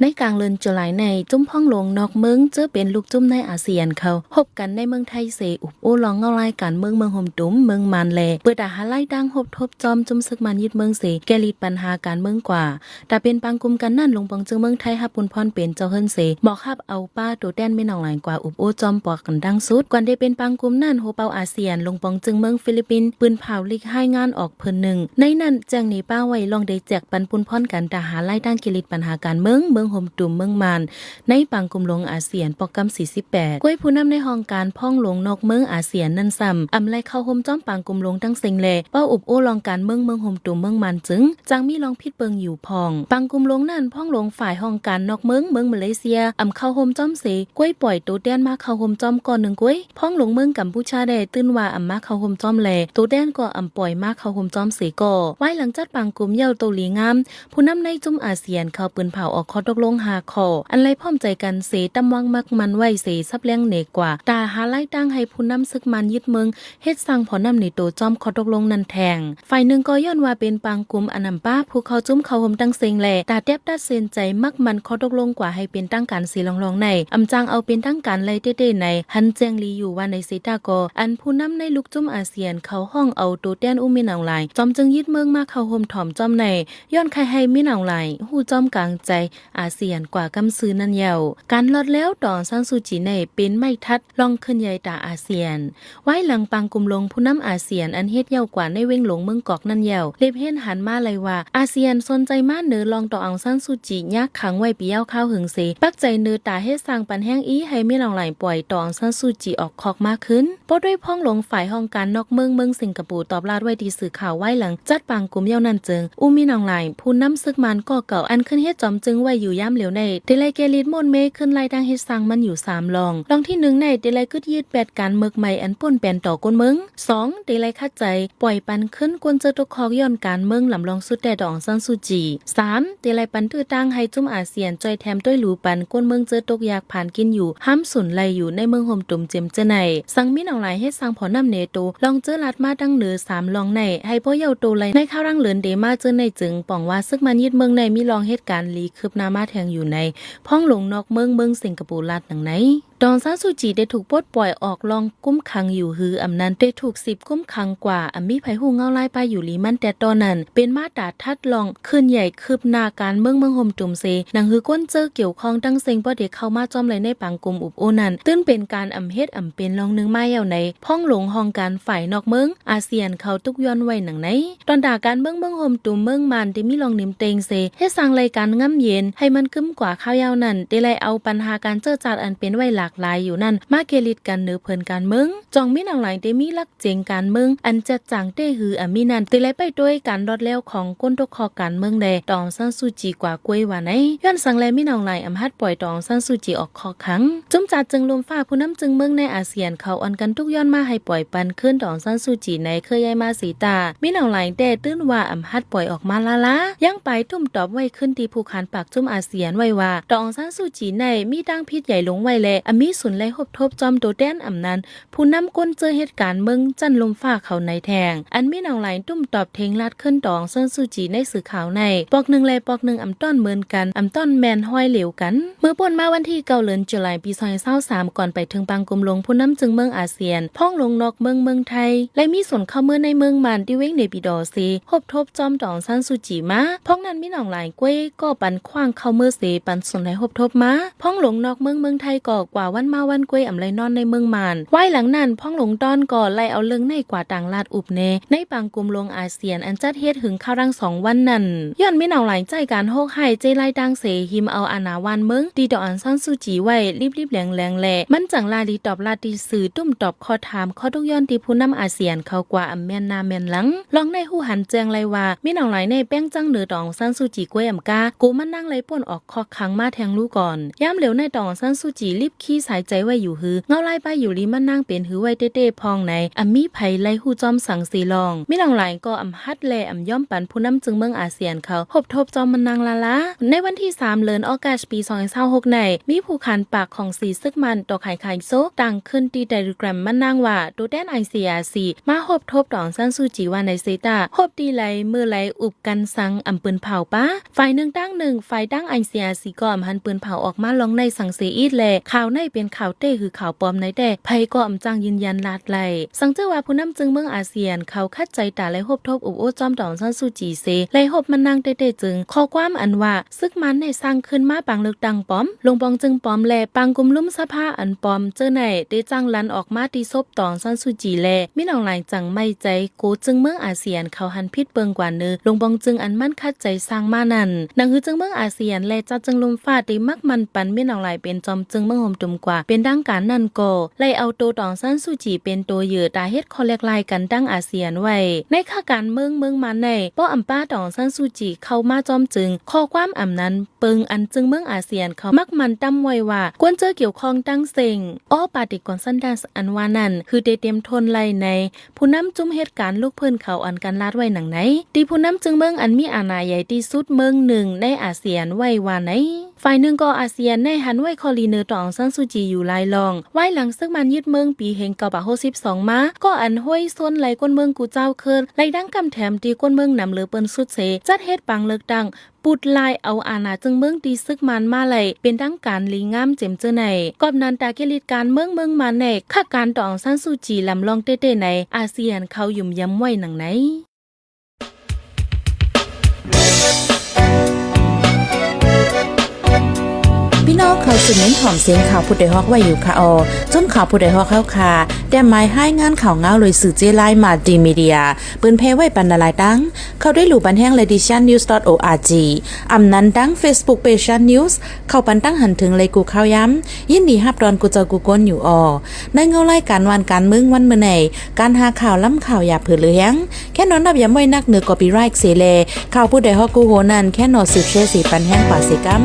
ในกลางเดือนตุลาในจุ้มพ่องหลวงนอกเมืองเจอเป็นลูกจุ้มในอาเซียนเขาพบกันในเมืองไทยเสอุบโอลองเงาไล่กันเมืองห่มตุ้มเมืองมันแลเปิดอาหารไล่ดังหบทบจอมจุ้มซึกมันยึดเมืองเสแกลิดปัญหาการเมืองกว่าแต่เป็นปังกุมกันนั่นลงปองจึงเมืองไทยฮับปุนพรเป็นเจ้าเฮิรนเสบอกฮับเอาป้าตัวแดนไม่นองหลายกว่าอุบโอจอมปอกกันดังสุดก่อนได้เป็นปังกุมนั่นโฮเปาอาเซียนลงปองจึงเมืองฟิลิปปินส์ปืนเผาลิกให้งานออกเพิ่นหนึ่งในนั้นแจ้งในป้าไว้ลองได้แจกปันปุนพรกันทหารไล่ดังกิลิดปัญหาการเมืองห่มตุ้มเมืองมันในปังกุมหลวงอาเซียนปอกกำ48ก้วยผู้นำในห้องการพ่องหลวงนอกเมืองอาเซียนนั่นซ้ำอำไลเข้าห่มจ้อมปังกุมหลวงทั้งเซ็งแลเป้าอุบโอลองการเมืองห่มตุ่มเมืองมันจึงจังมีลองพิษเปิงอยู่พองปังกุมหลวงนั่นพ่องหลวงฝ่ายห้องการนอกเมืองมาเลเซียอำเข้าห่มจ้อมเสก้วยปล่อยตัวแดนมาเข้าห่มจ้อมก่อน1ก้วยพ่องหลวงเมืองกัมพูชาได้ตื่นว่าอำมาเข้าห่มจ้อมแลตัวแดนก็อำปล่อยมาเข้าห่มจ้อมเสก่อไว้หลังจัดปังกุมเย้าโตหลีงามผู้นำในจุ่มอาเซียนเข้าปืนเผาออกข้อตกลง5ข้ออันไรพร้อมใจกันเสตำวังมักมันไว้เสซับแรงเหนกว่าตาหาไล่ตั้งให้ผู้นำซึกมันยึดเมืองเฮ็ดสั่งพอนำในโตจอมขอตกลงนันแทงฝ่ายหนึ่งก็ย้อนว่าเป็นปางกุมอนำป้าผู้เขาจุ้มเขาห่มตั้งเซ็งแหล่ตาแทบตัดเส้นใจมักมันขอตกลงกว่าให้เป็นตั้งการสีลองในอำจางเอาเป็นตั้งการไล่เต้ๆในหันแจงลีอยู่ว่าในเซตากออันผู้นำในลูกจุ้มอาเซียนเขาห้องเอาตัวแดนอุ้มมีหนองลายจอมจึงยึดเมืองมาเขาห่มถ่อมจอมในย้อนใครให้มีหนองลายหู้จอมกลางใจอาเซียนกว่ากำซื้อนั่นเยาการลดแล้วต่อซันซูจีในเป็นไม่ทัดลองขึ้นใหญ่ตาอาเซียนไว้หลังปังกุมลงผู้นำอาเซียนอันเฮ็ดเยาวกว่าในเว้งหลงเมืองกอกนั่นเยาเล็บเห็นหันมาเลยว่าอาเซียนสนใจมาเนือลองต่อเอาซันซูจียักขังไว้ปีเย้าข้าวหึงเสปักใจเนือตาเฮ็ดสร้างปันแห้งอีให้ไม่ลองไหลปล่อยต่อซันซูจีออกคอกมากขึ้นเพราะด้วยพ้องหลงฝ่ายห้องการนอกเมืองสิงคโปร์ตอบลาดไว้ที่สื่อข่าวไว้หลังจัดปังกุมเย้านั่นจึงมีนองไหลผู้นำซึกมันก็เก่าอันขึ้นเฮ็ดจอมจึงไว้อยู่ย่ำเหลียวในเดลัยเกลิดมนเมขึ้นไล่ดังเฮ็ดสร้างมันอยู่3ลองที่1ในเดลัยกึดยืด8การเมึกใหม่อันป่นแปนต่อก้นเมือง2เดลัยคัดใจปล่อยปันขึ้นกวนเจอตกคอกย้อนการเมืองลำลองสุดแต่ดองซันซูจี3เดลัยปันตื้อตั้งให้จุ่มอาเซียนจอยแถมด้วยหลูปันก้นเมืองเจอตกอยากผ่านกินอยู่ห้ามสุนไลอยู่ในเมืองห่มตุ่มเจมเจไหนสังมินเอาหลายให้สังพอน้ำเนโตลองเจอลัดมาดังเหนือ3ลองในให้พ่อเยาโตไลในข้าวรังเหลือนเดมาเจอในจึงป่องว่าซึกมันยึดเมืองในมีลองเหตุการณ์ลีคืบหน้ามาแทงอยู่ในพ้องหลงนอกเมืองสิงคโปร์ลาดหนังไหนดองซานซูจีได้ถูกปลดปล่อยออกลองกุ้มขังอยู่ฮืออำนั้นได้ถูก10กุ้มขังกว่ามีไผฮู้เงาไล่ไปอยู่ลีมันแต่ตอนนั้นเป็นมาตราทัดลองขึ้นใหญ่คืบหน้าการเมืองห่มตุ่มเซหนังฮือก้นเจอเกี่ยวข้องตั้งเซ็งบ่ได้เข้ามาจอมเลยในปังกลุ่มอุบโอนั้นตื้นเป็นการเฮ็ดเป็นลองนึงมาเอาในพ้องหลงห้องการฝ่ายนอกเมืองอาเซียนเขาตุกย้อนไว้หนังไหนตอนด่าการเมืองห่มตุ่มเมืองมันได้มีลองนิมเตงเซให้สร้างรายการง่ำเย็นให้มันกึ้มกว่าข้าวยาวนั้นได้ไล่เอาปัญหาการเจอจาดอันเป็นไว้หลากหลายอยู่นั่นมาเกลิดกันเนื้อเพิ่นการเมืองจองมีหนังหลายได้มีลักเจงการเมืองอันจะจังได้หือมีนั่นติไลไปด้วยการรอดแล้วของก้นตกคอการเมืองแดตองซันซูจีกว่ากล้วยว่าไหนย้อนสังแลมีหนังหลายฮัดปล่อยตองซันซูจีออกคอขังจุ่มจัดจึงลมฟ้าผู้นำจึงเมืองในอาเซียนเขาอันกันทุกย้อนมาให้ปล่อยปันขึ้นตองซันซูจีในเคยย้ายมาสีตามีหนังหลายแต่ตื้นว่าฮัดปล่อยออกมาละยังไปทุ่มตอบไว้ขึ้นที่ภูคานปากจุ่มอาเซียนไว้ว่าตองซันซูจีในมีตั้งพิษใหญ่ลงไว้แลมีสุนไลหบทบจอมโดแดนนั้นผู้นำก้นเจอเหตุการณ์เมืองจันลมฟ้าเขาในแทงอันมีหนังหลายตุ้มตอบเทงลัดขึ้นตองเซินซูจีในสื่อข่าวในปอกหนึ่งแลปอกหนึ่งต้อนเหมือนกันต้อนแมนห้อยเหลวกันเมื่อป่นมาวันที่9 เดือนตุลาคมปี2023ก่อนไปถึงปังกุมลงผู้นำจึงเมืองอาเซียนพ้องลงนอกเมืองไทยและมีส่วนเข้าเมืองในเมืองมันที่เว้งในปีดอซีหบทบจอมตองซันซูจีมาพ้องนั้นมีหนังหลายกล้วยก็ปันขว้างเข้าเมืองเสปันส่วนในหบทบมาพ้องลงนอกเมืองไทยก็กว่าวันมาวันกล้วยไรนอนในเมืองมันไว้หลังนั้นพ้องหลงต้อนก่อไล่เอาเรื่องในกว่าต่างลาดอุบเนในปังกุมลงอาเซียนอันจัดเฮ็ดหึงข้าวรัง2วันนั้นย้อนมีหนังหลายใจการโฮกให้เจไล่ดังเสหิมเอาอาณาวันเมืองดีดอกอันซันซูจีไว้รีบแรงแหล่มันจังลาดีตอบลาดีสื่อตุ้มตอบข้อถามข้อทุกย้อนที่ผู้นำอาเซียนเขากว่าแม่นนาแม่นหลังลองในหู้หันแจงไลว่ามีหนังหลายในแป้งจังเหนือตองซันซูจีกล้วยกากูมันนั่งไล่ป่นออกคอขังมาแทงลูกก่อนย่ำเหลวในตองซันซูจีรีบขี้ ที่สายใจไว้อยู่หือเงาไล่ป้าอยู่ลีมันนั่งเป็นหือไว้เต้ๆพองในมีไผไล่หู้จอมสังสีลองมิน้องหลายก็ฮัดแลย่อมปันผู้นำจึงเมืองอาเซียนเขาพบทบจอมมันนางลาละในวันที่3เดือนออกัสปี2026ในมีผู้ขานปากของสีซึกมันตอกไข่ไข่โซกดังขึ้นที่ไดโรแกรมมันนางว่าตัวแดน ICRC มาพบทบต่อซันซูจีว่าในเซตาพบดีไหลมือไหลอุบกันสังปืนเผาป้าฝ่ายหนึ่งตั้งหนึ่งฝ่ายตั้ง ICRC ก็หันปืนเผาออกมาลองในสังเสียอีดแลข่าวในเป็นข่าวเต้คือข่าวปลอมในแต่ไผก็จังยืนยันลาดไหลสังเจอว่าผู้นำจึงเมืองอาเซียนเขาคัดใจตาและพบทบอุบโอจอมต่อซันซูจีเซและพบมันนางเต้ๆจึงข้อความอันว่าซึกมันในสร้างขึ้นมาปังเลือกดังป้อมลงปองจึงป้อมแลปังกุมลุ่มสภาอันป้อมเจอไหนได้จังลันออกมาตีซบตองซันซูจีแลมิน้องหลายจังไม่ใจโกจึงเมืองอาเซียนเขาหันพิษเปิงกว่าเนื้อลงปองจึงอันมั่นคัดใจสร้างมานั่นนังคือจึงเมืองอาเซียนและจัดจึงลมฟาดได้มักมันปันมิน้องหลายเป็นจอมจึงเมืองห่มตุ่มกว่าเป็นดังการนั่นก็ไล่เอาโตตองซันซูจีเป็นโตเหยื่อตาเฮ็ดคอเล็กลายกันดังอาเซียนไว้ในข้าการเมืองมันในป้อป้าตองซันซูจีเข้ามาจอมจึงข้อความนั้นเปิงอันจึงเมืองอาเซียนเขามักมันตั้มไว้ว่าควรเจอเกี่ยวข้องตั้งเซ็งปาติกอนซันดัสอันว่านั่นคือเต็มทนไล่ในผู้นำจุ่มเหตุการณ์ลูกเพิ่นเขาอันกันลาดไว้หนังไหนตีผู้นำจึงเมืองอันมีอาณาใหญ่ที่สุดเมืองหนึ่งในอาเซียนไว้ว่าไหนฝ่ายหนึ่งก็อาเซียนในหันไว้คอลีเนอร์ตองซันซูจีอยู่ลายลองไว้หลังซึ่งมันยึดเมืองปีเฮง1962มาก็อันห้วยส้นไหลก้นเมืองกูเจ้าเคินไหลดังกำแถมตีก้นเมืองนำเลือเปิ้นสุดเสจัดเฮ็ดปังเลิกดังปุดลายเอาอาณาจึงเมืองตีซึกมันมาเลยเป็นดังการลีงามเจ็มเจอในกอบนันตาเกลิดการเมืองมาในข้าการตองซันซูจีลำลองเต้ๆในอาเซียนเขายุ่มย้ำไว้หนังไหนพี่น้องเขาสืบเน้นหอมเสียงข่าวผู้ใดฮอกไว้อยู่ค่ะจนข่าวผู้ใดฮอกเข้าค่ะแต่หมายให้งานข่าวเงาเลยสื่อเจไลมาดีมีเดียปืนเพไว้ปันนาลายดังเขาได้หลู่บันแห้ง lediciannews.org นั้นดัง Facebook page news เข้าปันตั้งหันถึงเลยกูข่าวย้ำยินดีฮับดอนกูเจอกูก้นอยู่ในเงาไล่การวันการมึงวันเมื่อไหนการหาข่าวล้ำข่าวอย่าเผื่อเลี้ยงแค่นอนนับย้ำไว้นักเหนือกอปีไรค์เสเลข่าวผู้ใดฮอกกูโหนันแค่นอสืบเชื่อสีปันแห้งป่าสีกัม